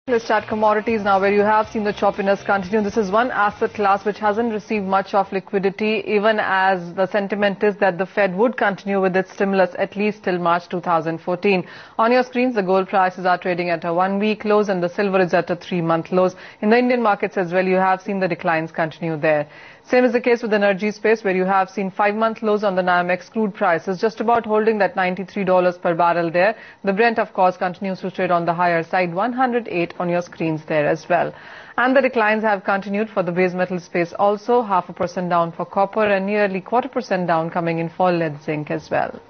Let's start commodities now, where you have seen the choppiness continue. This is one asset class which hasn't received much of liquidity, even as the sentiment is that the Fed would continue with its stimulus at least till March 2014. On your screens, the gold prices are trading at a one-week lows and the silver is at a three-month lows. In the Indian markets as well, you have seen the declines continue there. Same is the case with the energy space, where you have seen five-month lows on the NYMEX crude prices, just about holding that $93 per barrel there. The Brent, of course, continues to trade on the higher side, 108 on your screens there as well. And the declines have continued for the base metal space also, 0.5% down for copper and nearly 0.25% down coming in for lead zinc as well.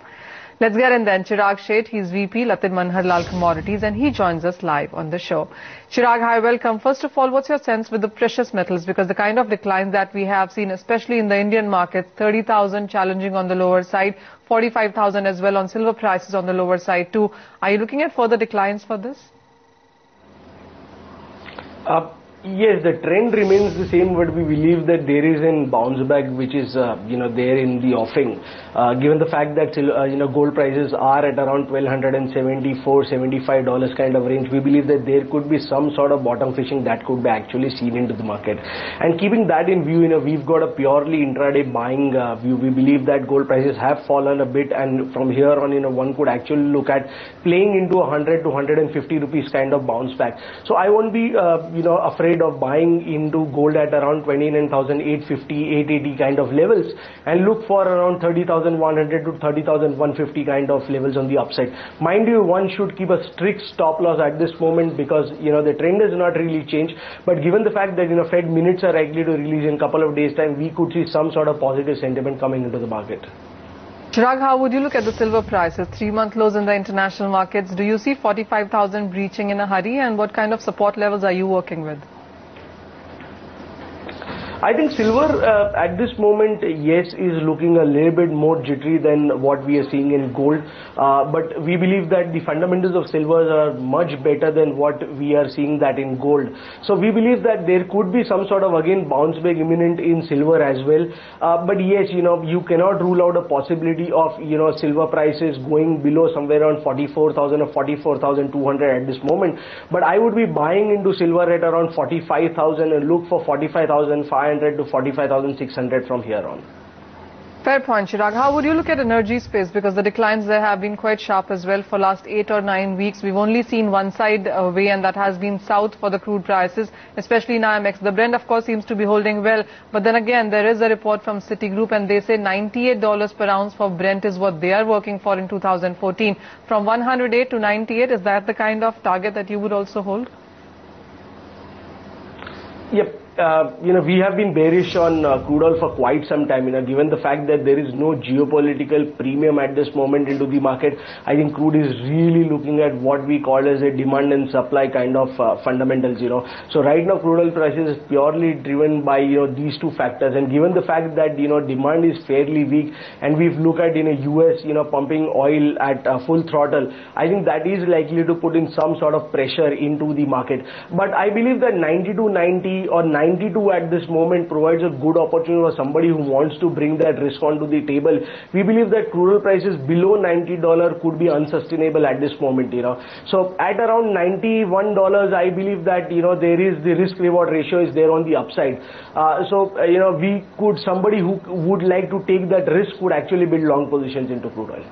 Let's get in then. Chirag Sheth, he's VP, Latin Manharlal Commodities, and he joins us live on the show. Chirag, hi, welcome. First of all, what's your sense with the precious metals? Because the kind of declines that we have seen, especially in the Indian markets, 30,000 challenging on the lower side, 45,000 as well on silver prices on the lower side too. Are you looking at further declines for this? Yes, the trend remains the same, but we believe that there is a bounce back which is, there in the offing. Given the fact that, gold prices are at around $1,274, $75 kind of range, we believe that there could be some sort of bottom fishing that could be actually seen into the market. And keeping that in view, we've got a purely intraday buying view. We believe that gold prices have fallen a bit, and from here on, one could actually look at playing into 100 to 150 rupees kind of bounce back. So I won't be, afraid of buying into gold at around 29,850, 880 kind of levels, and look for around 30,100 to 30,150 kind of levels on the upside. Mind you, one should keep a strict stop loss at this moment because, the trend has not really changed. But given the fact that, Fed minutes are likely to release in a couple of days' time, we could see some sort of positive sentiment coming into the market. Chirag, how would you look at the silver prices? Three-month lows in the international markets. Do you see 45,000 breaching in a hurry, and what kind of support levels are you working with? I think silver at this moment, yes, is looking a little bit more jittery than what we are seeing in gold. But we believe that the fundamentals of silver are much better than what we are seeing that in gold. So we believe that there could be some sort of, again, bounce back imminent in silver as well. But yes, you cannot rule out a possibility of, silver prices going below somewhere around 44,000 or 44,200 at this moment. But I would be buying into silver at around 45,000 and look for 45,500 to 45,600 from here on. Fair point, Chirag. How would you look at energy space? Because the declines there have been quite sharp as well for last 8 or 9 weeks. We've only seen one side way, and that has been south for the crude prices, especially in NYMEX. The Brent, of course, seems to be holding well. But then again, there is a report from Citigroup, and they say $98 per ounce for Brent is what they are working for in 2014. From 108 to 98, is that the kind of target that you would also hold? Yep. We have been bearish on crude oil for quite some time. Given the fact that there is no geopolitical premium at this moment into the market, I think crude is really looking at what we call as a demand and supply kind of fundamentals. So right now, crude oil prices is purely driven by these two factors. And given the fact that demand is fairly weak, and we've looked at US pumping oil at full throttle, I think that is likely to put in some sort of pressure into the market. But I believe that 90 or 92 at this moment provides a good opportunity for somebody who wants to bring that risk onto the table. We believe that crude oil prices below $90 could be unsustainable at this moment. So at around $91, I believe that there is the risk reward ratio is there on the upside. Somebody who would like to take that risk would actually build long positions into crude oil.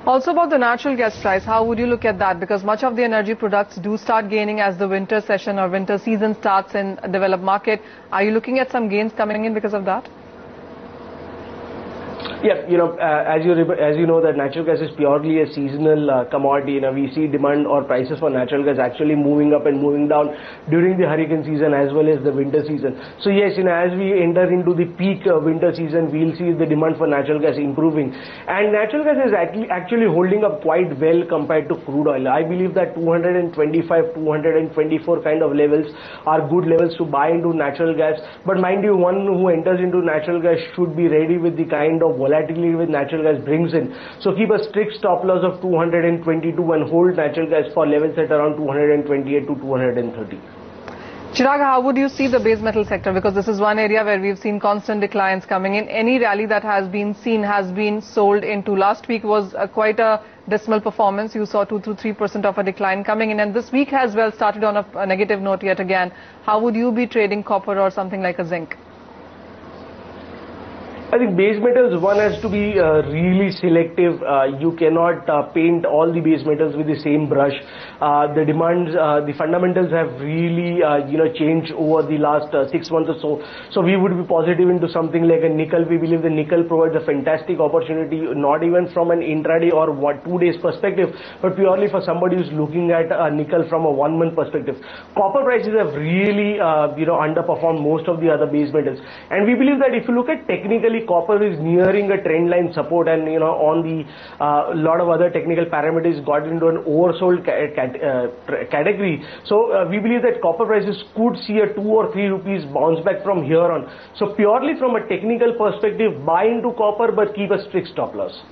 Also about the natural gas price, how would you look at that? Because much of the energy products do start gaining as the winter session or winter season starts in a developed market. Are you looking at some gains coming in because of that? Yeah, as you know that natural gas is purely a seasonal commodity. We see demand or prices for natural gas actually moving up and moving down during the hurricane season as well as the winter season. So yes, as we enter into the peak winter season, we'll see the demand for natural gas improving. And natural gas is actually holding up quite well compared to crude oil. I believe that 225, 224 kind of levels are good levels to buy into natural gas. But mind you, one who enters into natural gas should be ready with the kind of volatility with natural gas brings in. So keep a strict stop loss of 222 and hold natural gas for levels at around 228 to 230. Chirag, how would you see the base metal sector? Because this is one area where we've seen constant declines coming in. Any rally that has been seen has been sold into. Last week was quite a dismal performance. You saw 2 to 3% of a decline coming in, and this week has well started on a negative note yet again. How would you be trading copper or something like a zinc? I think base metals, one has to be really selective. You cannot paint all the base metals with the same brush. The demands, the fundamentals have really, changed over the last 6 months or so. So we would be positive into something like a nickel. We believe the nickel provides a fantastic opportunity, not even from an intraday or 2 days perspective, but purely for somebody who's looking at nickel from a 1 month perspective. Copper prices have really, underperformed most of the other base metals. And we believe that if you look at technically, copper is nearing a trend line support, and on the lot of other technical parameters got into an oversold category. So we believe that copper prices could see a 2 or 3 rupees bounce back from here on. So purely from a technical perspective, buy into copper but keep a strict stop loss.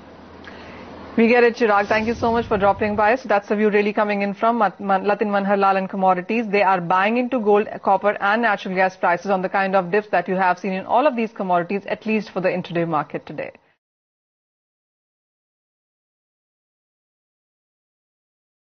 We get it, Chirag. Thank you so much for dropping by. So that's the view really coming in from Latin Manharlal and Commodities. They are buying into gold, copper and natural gas prices on the kind of dips that you have seen in all of these commodities, at least for the intraday market today.